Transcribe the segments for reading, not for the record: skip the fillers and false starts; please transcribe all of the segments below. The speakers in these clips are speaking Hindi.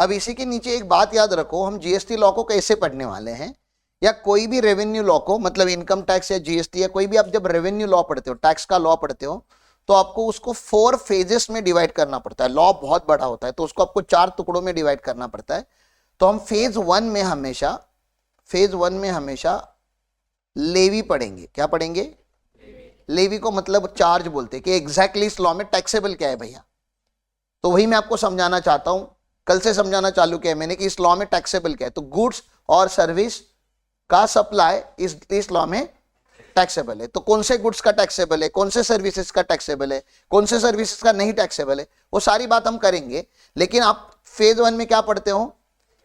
अब इसी के नीचे एक बात याद रखो, हम जीएसटी लॉ को कैसे पढ़ने वाले हैं, या कोई भी रेवेन्यू लॉ को, मतलब इनकम टैक्स या जीएसटी या कोई भी आप जब रेवेन्यू लॉ पढ़ते हो, टैक्स का लॉ पढ़ते हो, तो आपको उसको 4 फेजेस में डिवाइड करना पड़ता है। लॉ बहुत बड़ा होता है तो उसको आपको 4 टुकड़ों में डिवाइड करना पड़ता है। तो हम फेज 1 में हमेशा लेवी पढ़ेंगे। क्या पढ़ेंगे? लेवी को मतलब चार्ज बोलते हैं कि एग्जैक्टली इस लॉ में टैक्सेबल क्या है भैया। तो वही मैं आपको समझाना चाहता हूं, कल से समझाना चालू किया मैंने कि इस लॉ में टैक्सेबल क्या है। तो गुड्स और सर्विस का सप्लाई इस लॉ में टैक्सेबल है। तो कौन से गुड्स का टैक्सेबल है, कौन से सर्विसेज का टैक्सेबल है, कौन से सर्विसेज का नहीं टैक्सेबल है, वो सारी बात हम करेंगे। लेकिन आप फेज 1 में क्या पढ़ते हो?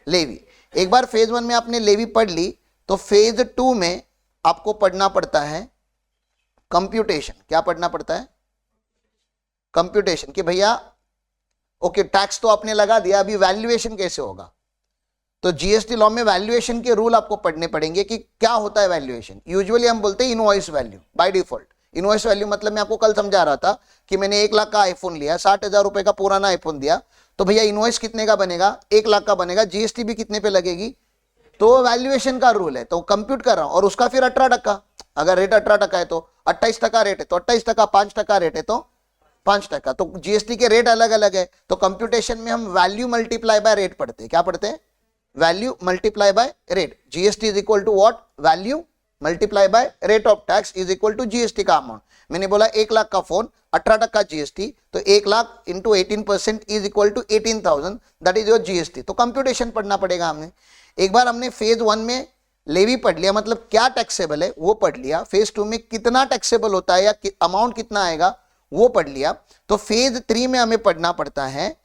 लेवी। एक बार फेज 1 में आपने लेवी पढ़ ली तो फेज 2 में आपको पढ़ना पड़ता है कंप्यूटेशन। क्या पढ़ना पड़ता है? कंप्यूटेशन। कि भैया ओके टैक्स तो आपने लगा दिया, अभी वैल्यूएशन कैसे होगा। तो जीएसटी लॉ में वैल्यूएशन के रूल आपको पढ़ने पड़ेंगे कि क्या होता है वैल्यूएशन। यूजुअली हम बोलते हैं invoice value by default. Invoice value मतलब मैं आपको कल समझा रहा था कि मैंने 1 लाख का आईफोन लिया, 60,000 रुपए का पुराना आईफोन दिया, तो भैया इनवॉइस कितने का बनेगा? 1 लाख का बनेगा। जीएसटी भी कितने पे लगेगी? तो वैल्यूएशन का रूल है, तो कंप्यूट कर रहा हूं। और उसका फिर 18%, अगर रेट 18% है तो 28% रेट है तो 28%, 5% रेट है तो 5%। तो जीएसटी के रेट अलग अलग है। तो कंप्यूटेशन में हम वैल्यू मल्टीप्लाई बाय रेट पढ़ते हैं। क्या पढ़ते हैं? Value multiply by rate. GST is equal to what? Value multiply by rate of tax is equal to GST का अमाउंट। मैंने बोला 1 लाख का फोन, 18% जीएसटी, तो 1 lakh into 18% is equal to 18,000, that is your GST. तो कंप्यूटेशन पढ़ना पड़ेगा हमने। एक बार हमने फेज 1 में लेवी पढ़ लिया, मतलब क्या टैक्सेबल है वो पढ़ लिया। फेज 2 में कितना टैक्सेबल होता है या अमाउंट कितना आएगा वो पढ़ लिया। तो फेज 3 में हमें पढ़ना पड़ता है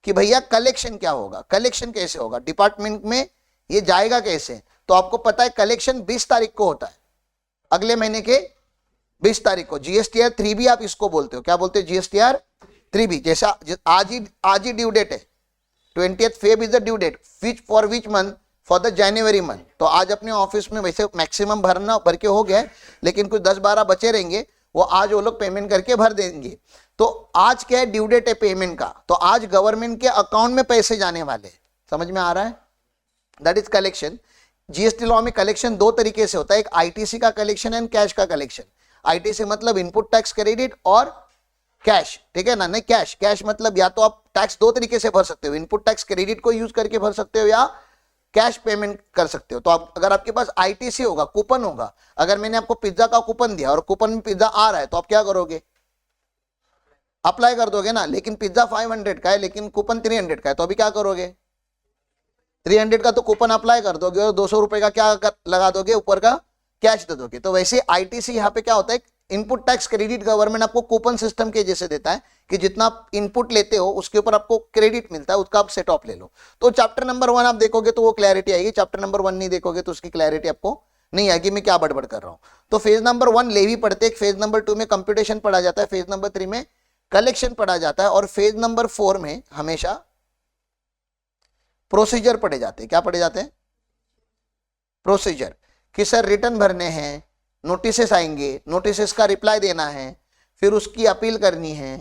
कि भैया कलेक्शन क्या होगा, कलेक्शन कैसे होगा, डिपार्टमेंट में ये जाएगा कैसे। तो आपको पता है कलेक्शन 20 तारीख को होता है, अगले महीने के 20 तारीख को। जीएसटीआर 3B आप इसको बोलते हो। क्या बोलते हैं? GSTR 3B। जैसा आज ही ड्यू डेट है, 20th Feb is the due date. For which month? For the January month. तो आज अपने ऑफिस में वैसे मैक्सिमम भर के हो गया है, लेकिन कुछ 10-12 बचे रहेंगे, वो आज वो लोग पेमेंट करके भर देंगे। तो आज क्या है? ड्यू डेट है पेमेंट का। तो आज गवर्नमेंट के अकाउंट में पैसे जाने वाले। समझ में आ रहा है? That is collection. GST law में कलेक्शन 2 तरीके से होता है, एक आईटीसी का कलेक्शन एंड कैश का कलेक्शन। आईटीसी मतलब इनपुट टैक्स क्रेडिट और कैश, ठीक है ना? नहीं कैश मतलब या तो आप टैक्स 2 तरीके से भर सकते हो, इनपुट टैक्स क्रेडिट को यूज करके भर सकते हो या कैश पेमेंट कर सकते हो। तो आप अगर आपके पास आईटीसी होगा, कूपन होगा, अगर मैंने आपको पिज्जा का कूपन दिया और कूपन में पिज्जा आ रहा है तो आप क्या करोगे? अप्लाई कर दोगे ना। लेकिन पिज्जा 500 का है लेकिन कूपन 300 का है, तो अभी क्या करोगे? 300 का तो कूपन अप्लाई कर दोगे और 200 रुपए का क्या लगा दोगे? ऊपर का कैश दे दोगे। तो वैसे आईटीसी यहाँ पे क्या होता है? इनपुट टैक्स क्रेडिट गवर्नमेंट आपको कूपन सिस्टम के जैसे देता है कि जितना आप इनपुट लेते हो उसके ऊपर आपको क्रेडिट मिलता है, उसका आप सेट ऑफ ले लो। तो चैप्टर नंबर 1 आप देखोगे तो वो क्लैरिटी आएगी, चैप्टर नंबर 1 नहीं देखोगे तो उसकी क्लैरिटी आपको नहीं आएगी मैं क्या बड़बड़ कर रहा हूं। तो फेज नंबर 1 लेवी पढ़ते हैं, फेज नंबर 2 में कंप्यूटेशन पढ़ा जाता है, फेज नंबर 3 में कलेक्शन पढ़ा जाता है, और फेज नंबर 4 में हमेशा प्रोसीजर पढ़े जाते हैं। क्या पढ़े जाते हैं? प्रोसीजर। कि सर रिटर्न भरने हैं, नोटिसेस आएंगे, नोटिसेस का रिप्लाई देना है, फिर उसकी अपील करनी है।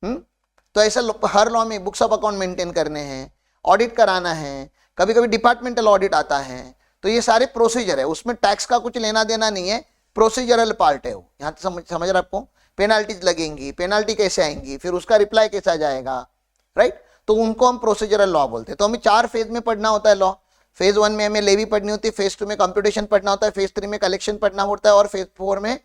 तो ऐसा हर लॉ में बुक्स ऑफ अकाउंट मेंटेन करने हैं, ऑडिट कराना है, कभी कभी डिपार्टमेंटल ऑडिट आता है। तो ये सारे प्रोसीजर है, उसमें टैक्स का कुछ लेना देना नहीं है, प्रोसीजरल पार्ट है वो। यहाँ समझ रहे आपको? पेनाल्टीज लगेंगी, पेनाल्टी कैसे आएंगी, फिर उसका रिप्लाई कैसा जाएगा, राइट? तो उनको हम प्रोसीजरल लॉ बोलते हैं। तो हमें 4 फेज में पढ़ना होता है लॉ। फेज 1 में हमें लेवी पढ़नी होती है, फेज 2 में कंप्यूटेशन पढ़ना होता है, फेज 3 में कलेक्शन पढ़ना होता है, और फेज 4 में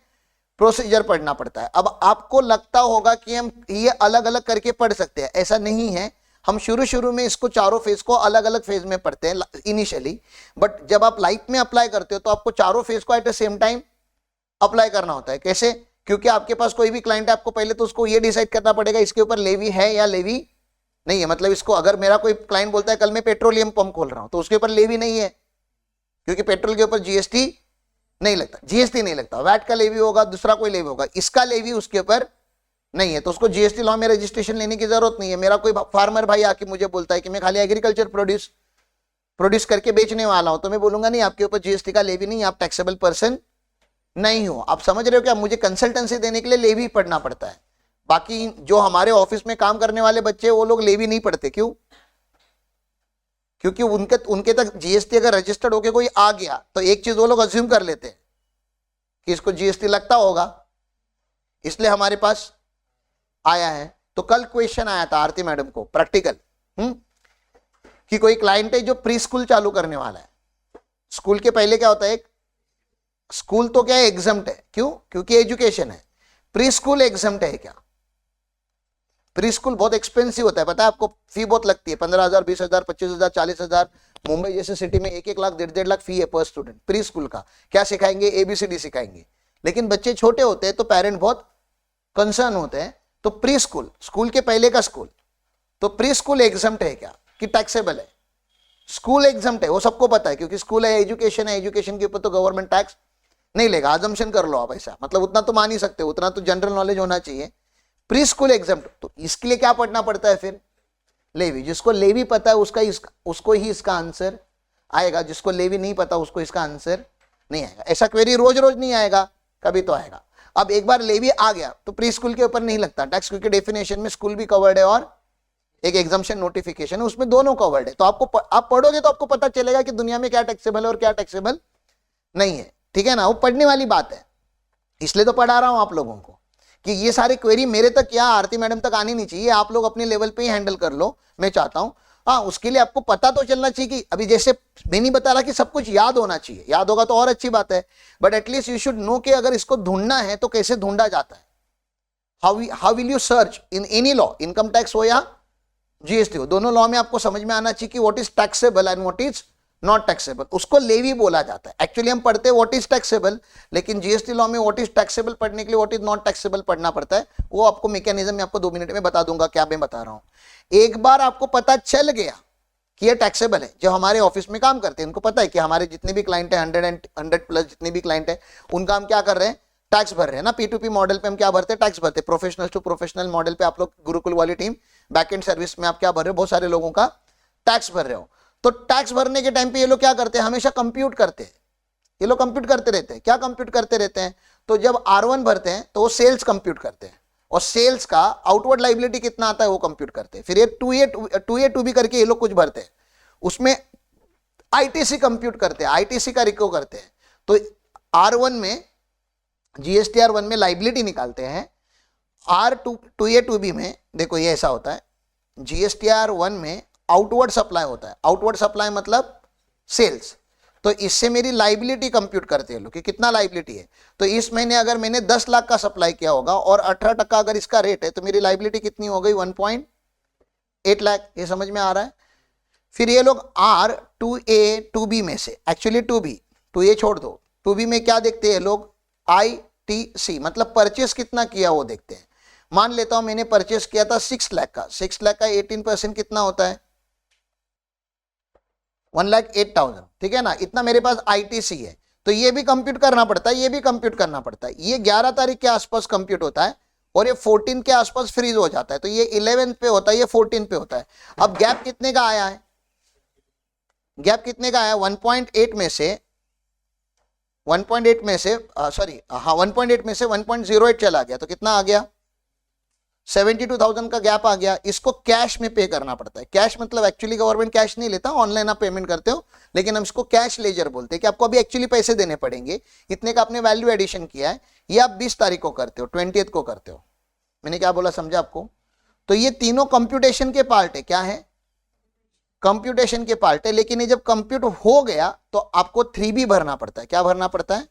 प्रोसीजर पढ़ना पड़ता है। अब आपको लगता होगा कि हम ये अलग अलग करके पढ़ सकते हैं, ऐसा नहीं है। हम शुरू में इसको चारों फेज को अलग अलग फेज में पढ़ते हैं इनिशियली, बट जब आप लाइफ में अप्लाई करते हो तो आपको चारों फेज को at the same time apply करना होता है। कैसे? क्योंकि आपके पास कोई भी क्लाइंट है, आपको पहले तो उसको ये डिसाइड करना पड़ेगा इसके ऊपर लेवी है या लेवी नहीं है। मतलब इसको अगर मेरा कोई क्लाइंट बोलता है कल मैं पेट्रोलियम पंप खोल रहा हूं, तो उसके ऊपर लेवी नहीं है क्योंकि पेट्रोल के ऊपर जीएसटी नहीं लगता, जीएसटी नहीं लगता। वैट का लेवी होगा, दूसरा कोई लेवी होगा, इसका लेवी उसके ऊपर नहीं है, तो उसको जीएसटी लॉ में रजिस्ट्रेशन लेने की जरूरत नहीं है। मेरा कोई फार्मर भाई आके मुझे बोलता है कि मैं खाली एग्रीकल्चर प्रोड्यूस करके बेचने वाला हूं, तो मैं बोलूंगा नहीं, आपके ऊपर जीएसटी का लेवी नहीं, आप टैक्सेबल पर्सन नहीं हो। आप समझ रहे हो क्या? मुझे कंसल्टेंसी देने के लिए लेवी पढ़ना पड़ता है। बाकी जो हमारे ऑफिस में काम करने वाले बच्चे वो लोग लेवी नहीं पढ़ते। क्यों? क्योंकि उनके उनके तक जीएसटी अगर रजिस्टर्ड होके कोई आ गया तो एक चीज वो लोग अज्यूम कर लेते हैं कि इसको जीएसटी लगता होगा, इसलिए हमारे पास आया है। तो कल क्वेश्चन आया था आरती मैडम को प्रैक्टिकल, कि कोई क्लाइंट है जो प्री स्कूल चालू करने वाला है। स्कूल के पहले क्या होता है, एक स्कूल तो क्या है, एग्जम्प्ट है। क्यों? क्योंकि एजुकेशन है। प्री स्कूल एग्जम्प्ट है क्या? प्री स्कूल बहुत एक्सपेंसिव होता है, पता है आपको, फी बहुत लगती है, 15,000, 20,000, 25,000, 40,000। मुंबई जैसे सिटी में 1-1 लाख, 1.5 लाख फी है पर स्टूडेंट प्री स्कूल का। क्या सिखाएंगे? ABCD सिखाएंगे। लेकिन बच्चे छोटे होते हैं तो पेरेंट बहुत कंसर्न होते हैं। तो प्री स्कूल, स्कूल के पहले का स्कूल, तो प्री स्कूल एग्जम्प्ट है क्या कि टैक्सेबल है? स्कूल एग्जम्प्ट है, वो सबको पता है, क्योंकि स्कूल है, एजुकेशन है, एजुकेशन के ऊपर तो गवर्नमेंट टैक्स नहीं लेगा। अजम्पशन कर लो आप ऐसा, मतलब उतना तो मान ही सकते हो, उतना तो जनरल नॉलेज होना चाहिए। प्री स्कूल एग्जम्प्ट, तो इसके लिए क्या पढ़ना पड़ता है फिर? लेवी। जिसको लेवी पता है उसको ही इसका आंसर आएगा, जिसको लेवी नहीं पता उसको इसका आंसर नहीं आएगा। ऐसा क्वेरी रोज रोज नहीं आएगा, कभी तो आएगा। अब एक बार लेवी आ गया तो प्री स्कूल के ऊपर नहीं लगता टैक्स, क्योंकि डेफिनेशन में स्कूल भी कवर्ड है और एक एग्जम्पशन नोटिफिकेशन है, उसमें दोनों कवर्ड है। तो आपको आप पढ़ोगे तो आपको पता चलेगा कि दुनिया में क्या टैक्सेबल है और क्या टैक्सेबल नहीं है। ठीक है ना, वो पढ़ने वाली बात है, इसलिए तो पढ़ा रहा हूं आप लोगों को कि ये सारी क्वेरी मेरे तक या आरती मैडम तक आनी नहीं चाहिए, आप लोग अपने लेवल पे ही हैंडल कर लो। मैं चाहता हूं, हाँ, उसके लिए आपको पता तो चलना चाहिए कि अभी जैसे मैं नहीं बता रहा कि सब कुछ याद होना चाहिए, याद होगा तो और अच्छी बात है, but at least you should know कि अगर इसको ढूंढना है तो कैसे ढूंढा जाता है। How will you search in any law, income tax हो या जीएसटी हो, दोनों लॉ में आपको समझ में आना चाहिए कि what is taxable and what is not taxable. उसको लेवी बोला जाता है। एक्चुअली हम पढ़ते हैं व्हाट इज टैक्सेबल, लेकिन जीएसटी लॉ में व्हाट इज टैक्सेबल पढ़ने के लिए व्हाट इज नॉट टैक्सेबल पढ़ना पड़ता है। वो आपको मैकेनिज्म में आपको 2 मिनट में बता दूंगा क्या मैं बता रहा हूं। एक बार आपको पता चल गया कि ये टैक्सेबल है, जो हमारे ऑफिस में काम करते हैं उनको पता है कि हमारे जितने भी क्लाइंट है 100 प्लस जितने भी क्लाइंट है उनका हम क्या कर रहे हैं, टैक्स भर रहे हैं ना। P2P मॉडल पे हम क्या भरते हैं, टैक्स भरते हैं। प्रोफेशनल टू प्रोफेशनल मॉडल पे आप लोग गुरुकुल वाली टीम बैकएंड सर्विस में आप क्या भर रहे हो, बहुत सारे लोगों का टैक्स भर रहे हो। तो टैक्स भरने के टाइम पे ये लोग क्या करते हैं, हमेशा कंप्यूट करते हैं। ये लोग कंप्यूट करते रहते हैं। क्या कंप्यूट करते रहते हैं? तो जब R1 भरते हैं तो वो सेल्स कंप्यूट करते हैं, और सेल्स का आउटवर्ड लाइबिलिटी कितना आता है वो कंप्यूट करते हैं। फिर ये 2A 2B करके ये लोग कुछ भरते हैं, उसमें ITC कंप्यूट करते हैं, ITC का रिको करते हैं। तो R1 में GST R1 में लाइबिलिटी निकालते हैं। R2A 2B में देखो ये ऐसा होता है, GST R1 में आउटवर्ड सप्लाई होता है। आउटवर्ड सप्लाई मतलब सेल्स। तो इससे मेरी लाइबिलिटी कंप्यूट करते हैं लोग कि कितना लाइबिलिटी है। तो इस महीने अगर मैंने 10 लाख का सप्लाई किया होगा और 18% अगर इसका रेट है तो मेरी लाइबिलिटी कितनी हो गई, 1.8 लाख। ये समझ में आ रहा है? फिर ये लोग R2A 2B में से, एक्चुअली 2A छोड़ दो, 2B में क्या देखते हैं लोग, ITC मतलब परचेस कितना किया वो देखते हैं। मान लेता हूं मैंने परचेस किया था 6 लाख का, 6 लाख का 18% कितना होता है, 1,08,000। ठीक है ना, इतना मेरे पास ITC है। तो ये भी कंप्यूट करना पड़ता है, ये भी कंप्यूट करना पड़ता है। ये 11 तारीख के आसपास कंप्यूट होता है और ये 14 के आसपास फ्रीज हो जाता है। तो ये 11 पे होता है, ये 14 पे होता है। अब गैप कितने का आया है, गैप कितने का आया, 1.8 में से 1.8 में से सॉरी हाँ 1.8 में से 1.08 चला गया, तो कितना आ गया, 72,000 का गैप आ गया। इसको कैश में पे करना पड़ता है। कैश मतलब एक्चुअली गवर्नमेंट कैश नहीं लेता, ऑनलाइन आप पेमेंट करते हो, लेकिन हम इसको कैश लेजर बोलते हैं कि आपको अभी एक्चुअली पैसे देने पड़ेंगे। इतने का आपने वैल्यू एडिशन किया है, ये आप 20 तारीख को करते हो, 20th को करते हो। मैंने क्या बोला समझा आपको? तो ये तीनों कंप्यूटेशन के पार्ट है। क्या है, कंप्यूटेशन के पार्ट है। लेकिन ये जब कंप्यूट हो गया तो आपको 3B भरना पड़ता है। क्या भरना पड़ता है,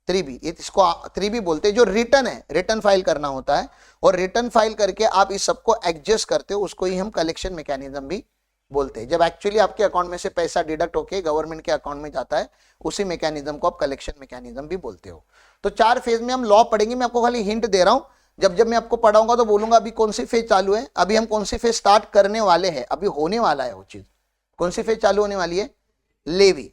3B। इसको 3B बोलते हैं। जो रिटर्न है, रिटर्न फाइल करना होता है, और रिटर्न फाइल करके आप इस सबको एडजस्ट करते हो, उसको ही हम कलेक्शन मैकेनिज्म भी बोलते हैं। जब एक्चुअली आपके अकाउंट में से पैसा डिडक्ट होके गवर्नमेंट के अकाउंट में जाता है, उसी मैकेनिज्म को आप कलेक्शन मैकेनिज्म भी बोलते हो। तो 4 फेज में हम लॉ पढ़ेंगे। मैं आपको खाली हिंट दे रहा हूं, जब जब मैं आपको पढ़ाऊंगा तो बोलूंगा अभी कौन सी फेज चालू है, अभी हम कौन सी फेज स्टार्ट करने वाले हैं, अभी होने वाला है वो चीज। कौन सी फेज चालू होने वाली है, लेवी।